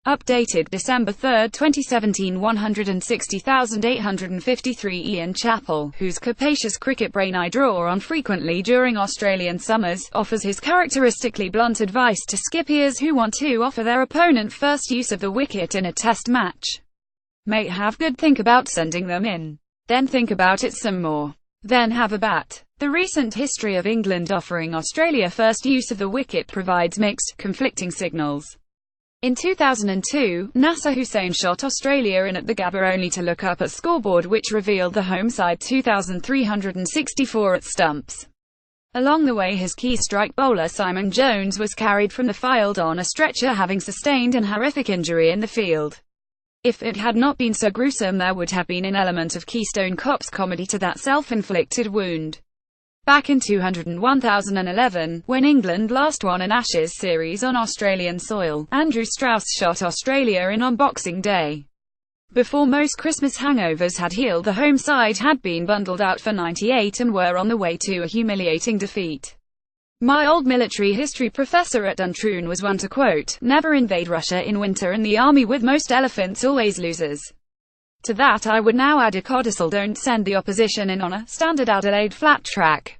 Updated December 3, 2017 160,853 Ian Chappell, whose capacious cricket brain I draw on frequently during Australian summers, offers his characteristically blunt advice to skippies who want to offer their opponent first use of the wicket in a test match. Mate, have good think about sending them in. Then think about it some more. Then have a bat. The recent history of England offering Australia first use of the wicket provides mixed, conflicting signals. In 2002, Nasser Hussain shot Australia in at the Gabba only to look up at scoreboard which revealed the home side 2,364 at stumps. Along the way his key strike bowler Simon Jones was carried from the field on a stretcher having sustained an horrific injury in the field. If it had not been so gruesome there would have been an element of Keystone Cops comedy to that self-inflicted wound. Back in 2011, when England last won an Ashes series on Australian soil, Andrew Strauss shot Australia in on Boxing Day. Before most Christmas hangovers had healed, the home side had been bundled out for 98 and were on the way to a humiliating defeat. My old military history professor at Duntroon was one to quote, "Never invade Russia in winter and the army with most elephants always loses." To that I would now add a codicil: don't send the opposition in on a standard Adelaide flat track.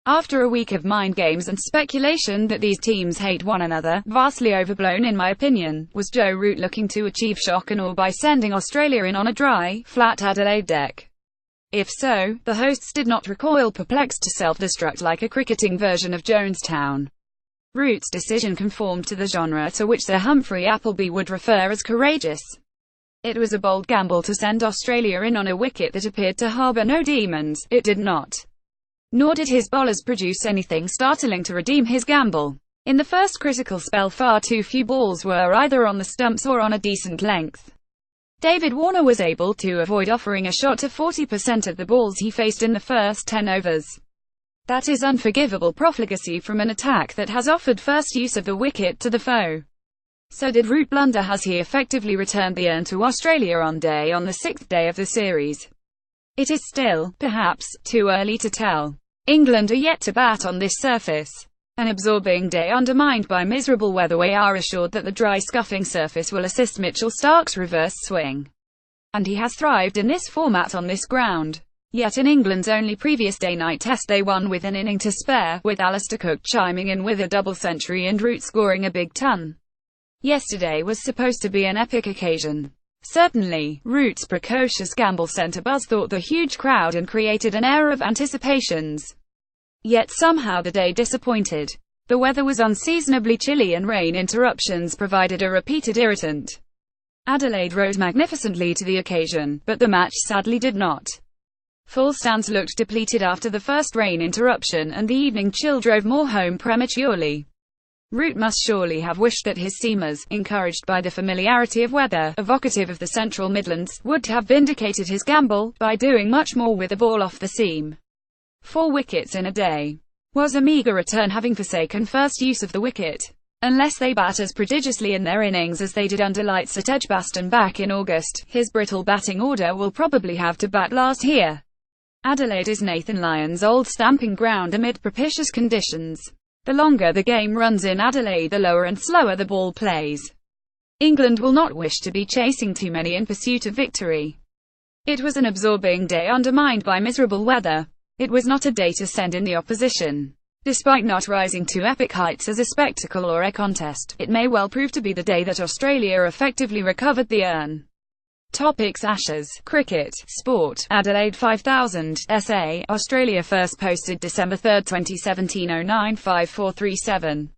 After a week of mind games and speculation that these teams hate one another, vastly overblown in my opinion, was Joe Root looking to achieve shock and awe by sending Australia in on a dry, flat Adelaide deck? If so, the hosts did not recoil perplexed to self-destruct like a cricketing version of Jonestown. Root's decision conformed to the genre to which Sir Humphrey Appleby would refer as courageous. It was a bold gamble to send Australia in on a wicket that appeared to harbour no demons. It did not. Nor did his bowlers produce anything startling to redeem his gamble. In the first critical spell far too few balls were either on the stumps or on a decent length. David Warner was able to avoid offering a shot to 40% of the balls he faced in the first 10 overs. That is unforgivable profligacy from an attack that has offered first use of the wicket to the foe. So did Root blunder as he effectively returned the urn to Australia on the 6th day of the series. It is still, perhaps, too early to tell. England are yet to bat on this surface. An absorbing day undermined by miserable weather, we are assured that the dry scuffing surface will assist Mitchell Starc's reverse swing. And he has thrived in this format on this ground. Yet in England's only previous day-night test they won with an inning to spare, with Alistair Cook chiming in with a double century and Root scoring a big ton. Yesterday was supposed to be an epic occasion. Certainly, Root's precocious gamble sent a buzz through the huge crowd and created an air of anticipations. Yet somehow the day disappointed. The weather was unseasonably chilly and rain interruptions provided a repeated irritant. Adelaide rose magnificently to the occasion, but the match sadly did not. Full stands looked depleted after the first rain interruption, and the evening chill drove more home prematurely. Root must surely have wished that his seamers, encouraged by the familiarity of weather, evocative of the Central Midlands, would have vindicated his gamble, by doing much more with the ball off the seam. 4 wickets in a day was a meagre return, having forsaken first use of the wicket. Unless they bat as prodigiously in their innings as they did under lights at Edgbaston back in August, his brittle batting order will probably have to bat last here. Adelaide is Nathan Lyon's old stamping ground amid propitious conditions. The longer the game runs in Adelaide, the lower and slower the ball plays. England will not wish to be chasing too many in pursuit of victory. It was an absorbing day undermined by miserable weather. It was not a day to send in the opposition. Despite not rising to epic heights as a spectacle or a contest, it may well prove to be the day that Australia effectively recovered the urn. Topics: Ashes, Cricket, Sport, Adelaide 5000, SA, Australia first posted December 3, 2017 095437.